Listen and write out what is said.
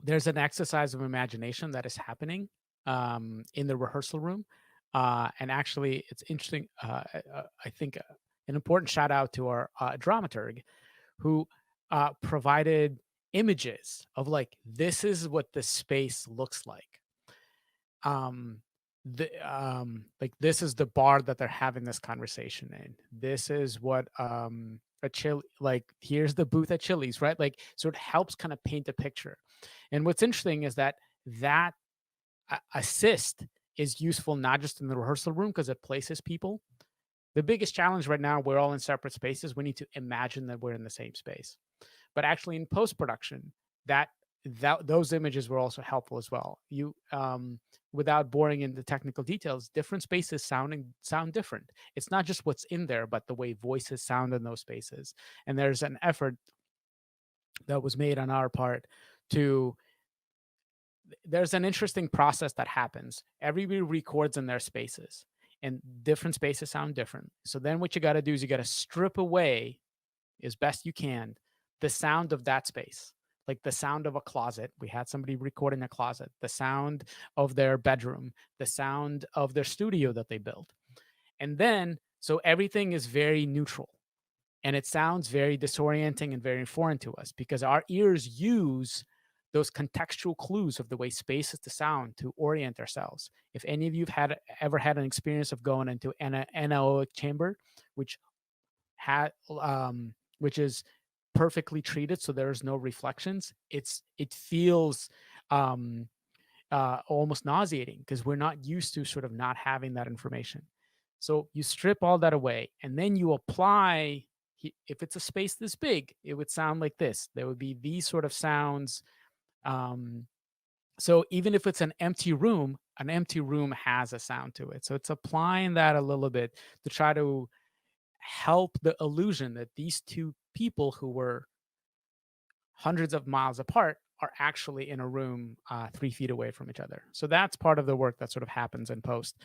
there's an exercise of imagination that is happening in the rehearsal room. And actually, it's interesting. I think an important shout out to our dramaturg who provided images of like this is what the space looks like. Um, like this is the bar that they're having this conversation in. This is what a chill like here's the booth at Chili's, right? Like so it helps kind of paint a picture. And what's interesting is that that assist is useful not just in the rehearsal room because it places people. The biggest challenge right now, we're all in separate spaces. We need to imagine that we're in the same space. But actually, in post production, that those images were also helpful as well. You without boring into technical details, different spaces sound different. It's not just what's in there, but the way voices sound in those spaces. And there's an effort that was made on our part to there's an interesting process that happens. Everybody records in their spaces, and different spaces sound different. So then what you got to do is you got to strip away as best you can the sound of that space. Like the sound of a closet. We had somebody record in a closet, the sound of their bedroom, the sound of their studio that they built. And then, so everything is very neutral and it sounds very disorienting and very foreign to us because our ears use those contextual clues of the way space is to sound to orient ourselves. If any of you've had ever had an experience of going into an anechoic chamber, which had which is perfectly treated so there's no reflections, it feels um almost nauseating because we're not used to sort of not having that information. So you strip all that away and then you apply if it's a space this big, it would sound like this. There would be these sort of sounds. Um, so even if it's an empty room has a sound to it. So it's applying that a little bit to try to help the illusion that these two people who were hundreds of miles apart are actually in a room 3 feet away from each other. So that's part of the work that sort of happens in post.